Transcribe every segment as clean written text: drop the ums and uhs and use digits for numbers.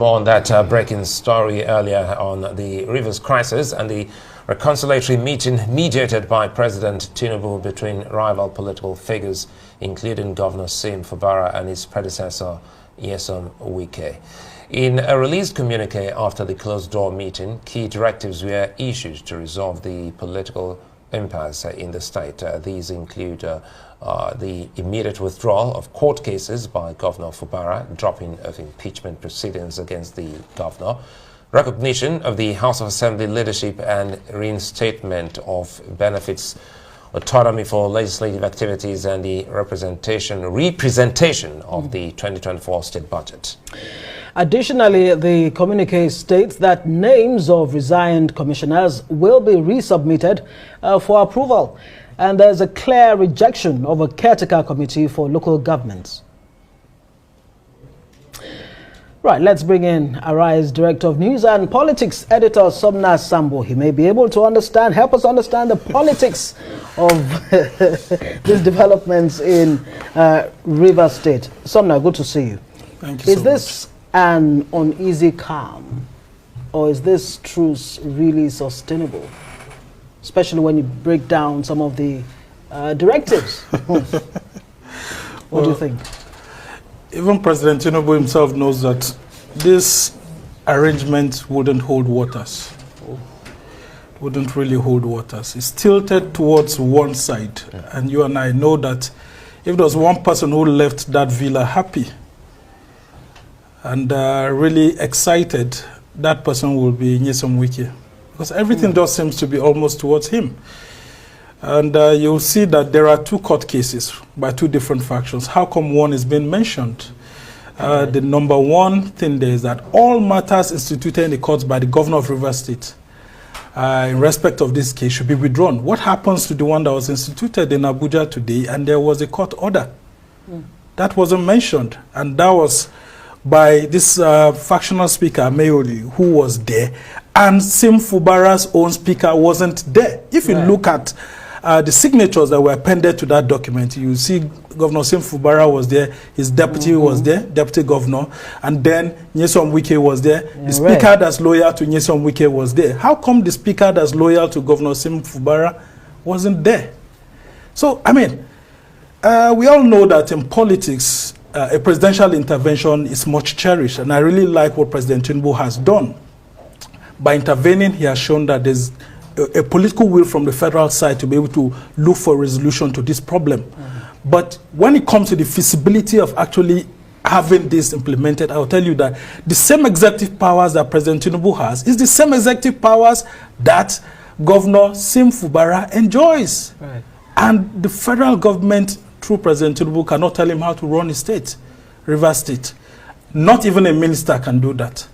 More on that breaking story earlier on the Rivers crisis and the reconciliatory meeting mediated by President TINUBU between rival political figures, including Governor FUBARA and his predecessor, Wike. In a released communique after the closed-door meeting, key directives were issued to resolve the political impasse in the state. These include the immediate withdrawal of court cases by Governor FUBARA, dropping of impeachment proceedings against the governor, recognition of the House of Assembly leadership and reinstatement of benefits, autonomy for legislative activities, and the representation of the 2024 state budget. Additionally, the communique states that names of resigned commissioners will be resubmitted for approval, and there's a clear rejection of a caretaker committee for local governments. Right, let's bring in Arise Director of News and Politics Editor Somna Sambo. He may be able to help us understand the politics of these developments in Rivers State. Somna, good to see you. Thank you. Is this an uneasy calm, or is this truce really sustainable, especially when you break down some of the directives? What do you think? Even President TINUBU himself knows that this arrangement wouldn't hold waters. Wouldn't really hold waters. It's tilted towards one side, and you and I know that if there was one person who left that villa happy and really excited, that person will be Wike, because everything just seems to be almost towards him. And you'll see that there are two court cases by two different factions. How come one is being mentioned? The number one thing there is that all matters instituted in the courts by the governor of Rivers State in respect of this case should be withdrawn. What happens to the one that was instituted in Abuja today and there was a court order? That wasn't mentioned, and that was by this factional speaker, Mayoli, who was there, and FUBARA's own speaker wasn't there. If you look at the signatures that were appended to that document, you see Governor FUBARA was there, his deputy was there, deputy governor, and then Wike was there. The speaker that's loyal to Wike was there. How come the speaker that's loyal to Governor FUBARA wasn't there? So, I mean, we all know that in politics, a presidential intervention is much cherished, and I really like what President TINUBU has done. By intervening, he has shown that there's a political will from the federal side to be able to look for a resolution to this problem. But when it comes to the feasibility of actually having this implemented, I will tell you that the same executive powers that President TINUBU has is the same executive powers that Governor FUBARA enjoys. And the federal government, through President TINUBU, cannot tell him how to run his state, Rivers State. Not even a minister can do that.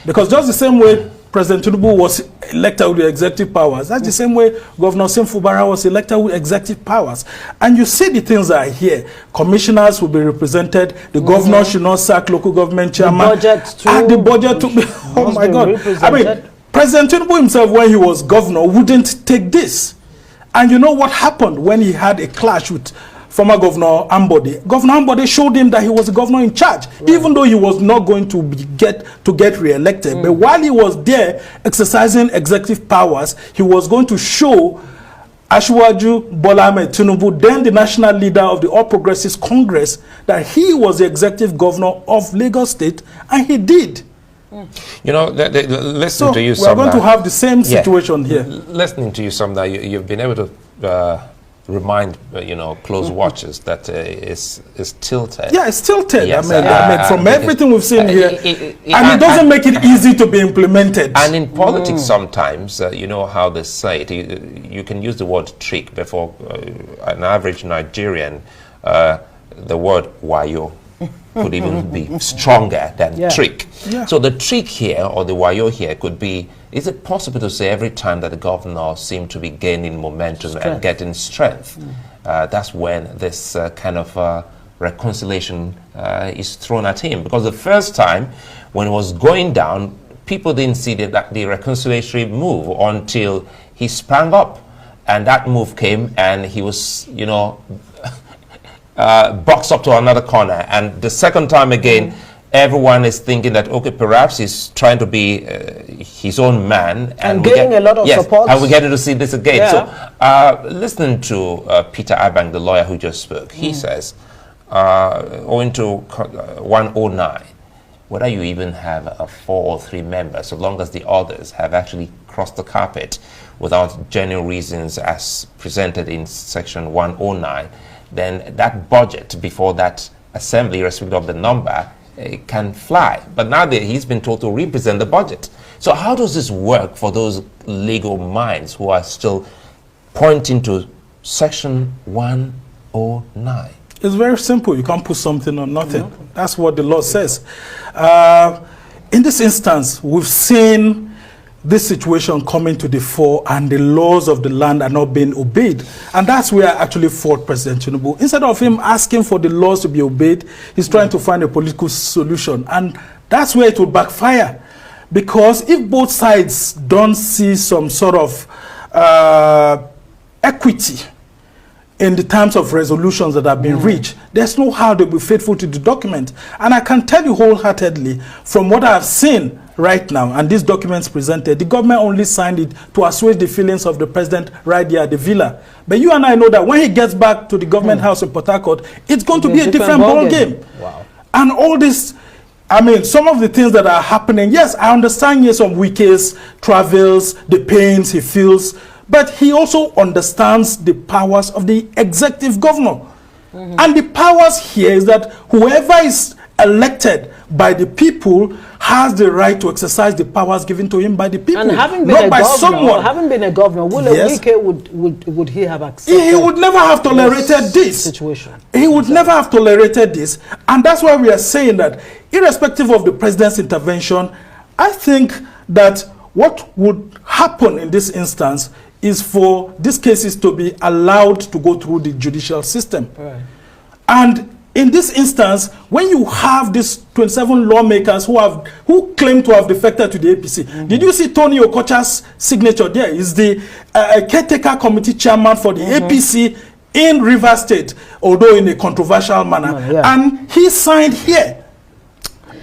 Because just the same way President TINUBU was elected with executive powers, that's the same way Governor FUBARA was elected with executive powers. And you see the things that are here. Commissioners will be represented. The governor should not sack local government chairman. The budget to be, oh my God. I mean, President TINUBU himself, when he was governor, wouldn't take this. And you know what happened when he had a clash with former Governor Ambode? Governor Ambode showed him that he was the governor in charge, even though he was not going to get re-elected. But while he was there exercising executive powers, he was going to show Asiwaju Bola Ahmed Tinubu, then the national leader of the All Progressives Congress, that he was the executive governor of Lagos State, and he did. You know, listening to you, we're going to have the same situation here. Listening to you, Samda, you've been able to remind close watchers that it's tilted. Yeah, it's tilted. Yes, I mean, from everything we've seen here, and it doesn't make it easy to be implemented. And in politics, sometimes you know how they say it. You can use the word trick before an average Nigerian. The word wayo could even be stronger than trick. So the trick here, or the wayo here, could be: is it possible to say every time that the governor seemed to be gaining momentum and getting strength, that's when this kind of reconciliation is thrown at him? Because the first time when it was going down, people didn't see the reconciliatory move until he sprang up, and that move came, and he was, boxed up to another corner. And the second time again, everyone is thinking that, okay, perhaps he's trying to be his own man. And getting a lot of support. And we're getting to see this again. Yeah. So listening to Peter Abang, the lawyer who just spoke, he says, owing to 109, whether you even have 4 or 3 members, so long as the others have actually crossed the carpet without genuine reasons as presented in section 109, then that budget before that assembly, irrespective of the number, can fly. But now that he's been told to represent the budget. So how does this work for those legal minds who are still pointing to section 109? It's very simple. You can't put something on nothing. No. That's what the law says. In this instance, we've seen this situation coming to the fore and the laws of the land are not being obeyed. And that's where I actually fought President Tinubu. Instead of him asking for the laws to be obeyed, he's trying to find a political solution. And that's where it will backfire. Because if both sides don't see some sort of equity in the terms of resolutions that have been reached, there's no how they'll be faithful to the document. And I can tell you wholeheartedly, from what I've seen right now, and these documents presented, the government only signed it to assuage the feelings of the president right there at the villa. But you and I know that when he gets back to the government house in Port Harcourt, it's going to be a different ball game. Wow. And all this, I mean, some of the things that are happening, yes, I understand Nyesom Wike's travels, the pains he feels, but he also understands the powers of the executive governor. And the powers here is that whoever is elected by the people has the right to exercise the powers given to him by the people, and having been not a by governor, someone. Having been a governor, Wike would he have accepted? He would never have tolerated this situation. He would never have tolerated this, and that's why we are saying that, irrespective of the president's intervention, I think that what would happen in this instance is for these cases to be allowed to go through the judicial system. Right. And in this instance, when you have these 27 lawmakers who claim to have defected to the APC, did you see Tony Okocha's signature there? He's the caretaker committee chairman for the APC in Rivers State, although in a controversial manner. And he signed here.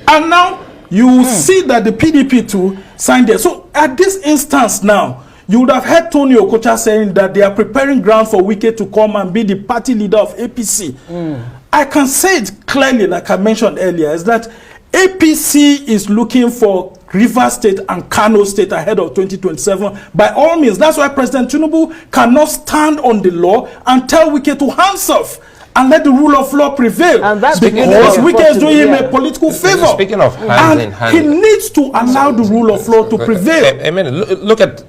And now you see that the PDP too signed there. So at this instance now, you would have heard Tony Okocha saying that they are preparing ground for Wike to come and be the party leader of APC. I can say it clearly, like I mentioned earlier, is that APC is looking for Rivers State and Kano State ahead of 2027 by all means. That's why President Tinubu cannot stand on the law and tell Wike to hands off and let the rule of law prevail. And that's because Wike is doing him a political favor. Speaking of hands in hand, he needs to allow the rule of law to prevail. I mean, look at,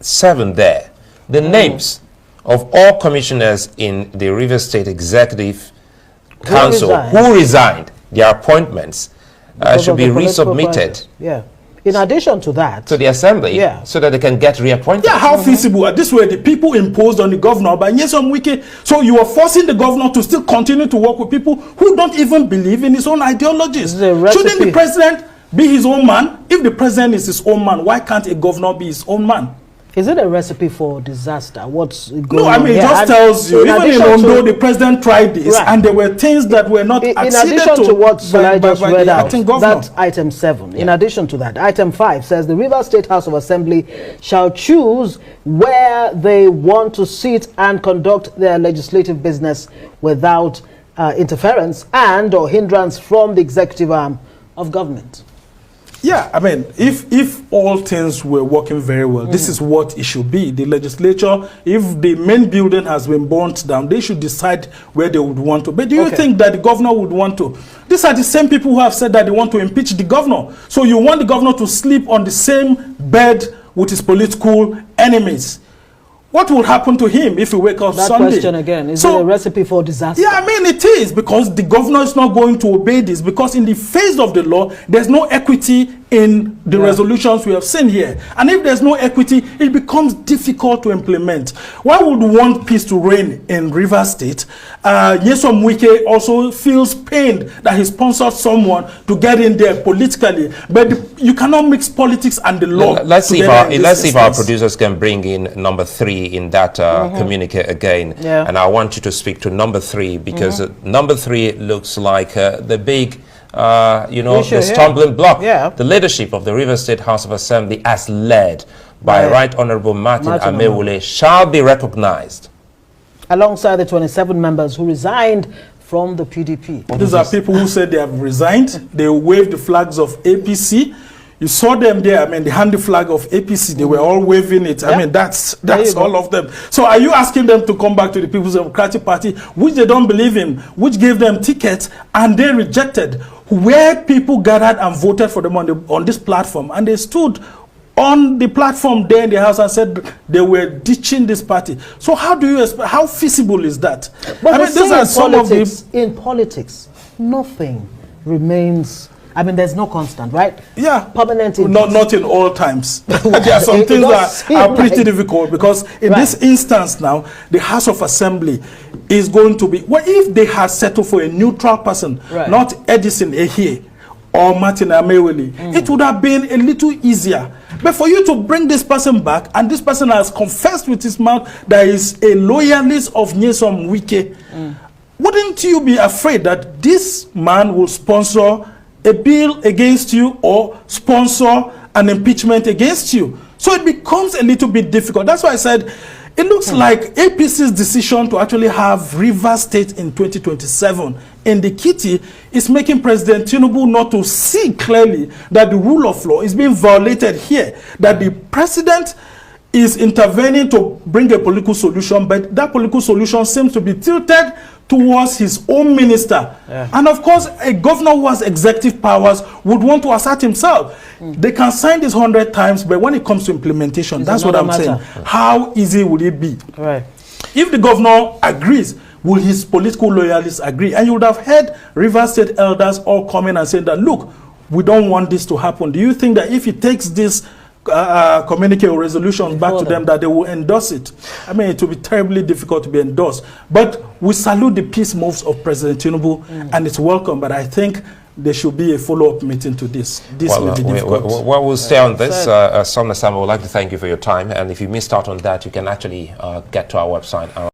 7 there. The names of all commissioners in the Rivers State Executive Council who resigned, their appointments should be resubmitted. In addition to that, to the assembly, so that they can get reappointed. Yeah, how feasible? This way, the people imposed on the governor by Nyesom Wike. So you are forcing the governor to still continue to work with people who don't even believe in his own ideologies. Shouldn't the president be his own man? If the president is his own man, why can't a governor be his own man? Is it a recipe for disaster? What's going on? No, I mean, it just tells you, even in Ondo, the president tried this, and there were things that were not acceded to. In addition to what I just read out, that's item 7. In addition to that, item 5 says the Rivers State House of Assembly shall choose where they want to sit and conduct their legislative business without interference and or hindrance from the executive arm of government. Yeah, I mean, if all things were working very well, this is what it should be. The legislature, if the main building has been burnt down, they should decide where they would want to. But do you think that the governor would want to? These are the same people who have said that they want to impeach the governor. So you want the governor to sleep on the same bed with his political enemies. What will happen to him if he wakes up Sunday? That question again, is it a recipe for disaster? Yeah, I mean it is, because the governor is not going to obey this, because in the face of the law, there's no equity in the resolutions we have seen here. And if there's no equity, it becomes difficult to implement. Why would we want peace to reign in Rivers State? Nyesom Wike also feels pained that he sponsored someone to get in there politically. But you cannot mix politics and the law. Let's see if our producers can bring in number 3 in that communique again. And I want you to speak to number 3, because number 3 looks like the big the stumbling block. Yeah. The leadership of the Rivers State House of Assembly, as led by Right Honorable Martin Amewule, shall be recognized. Alongside the 27 members who resigned from the PDP. These are people who said they have resigned. They waved the flags of APC. You saw them there. I mean, the handy flag of APC. They were all waving it. Yep. I mean, that's all of them. So are you asking them to come back to the People's Democratic Party, which they don't believe in, which gave them tickets, and they rejected, where people gathered and voted for them on this platform, and they stood on the platform there in the House and said they were ditching this party? So how do you expect, how feasible is that? But I mean, these are some of the... In politics, nothing remains... I mean, there's no constant, right? Yeah. Permanent. Not in all times. There are some things that are pretty difficult, because in this instance now, the House of Assembly is going to be... Well, if they had settled for a neutral person, not Edison Ehie or Martin Amewule, it would have been a little easier. But for you to bring this person back, and this person has confessed with his mouth that he is a loyalist of Nyesom Wike, wouldn't you be afraid that this man will sponsor a bill against you or sponsor an impeachment against you? So it becomes a little bit difficult. That's why I said it looks like APC's decision to actually have Rivers State in 2027 in the kitty is making President Tinubu not to see clearly that the rule of law is being violated here, that the president is intervening to bring a political solution, but that political solution seems to be tilted towards his own minister. And of course, a governor who has executive powers would want to assert himself. They can sign this 100 times, but when it comes to implementation, that's what I'm saying. How easy would it be? If the governor agrees, will his political loyalists agree? And you would have heard Rivers State elders all coming and saying that, look, we don't want this to happen. Do you think that if he takes this communique or resolution back to them, that they will endorse it? I mean, it will be terribly difficult to be endorsed. But we salute the peace moves of President Tinubu, and it's welcome. But I think there should be a follow-up meeting to this. This will be difficult. We'll stay on this. Somna Sam, I would like to thank you for your time. And if you missed out on that, you can actually get to our website.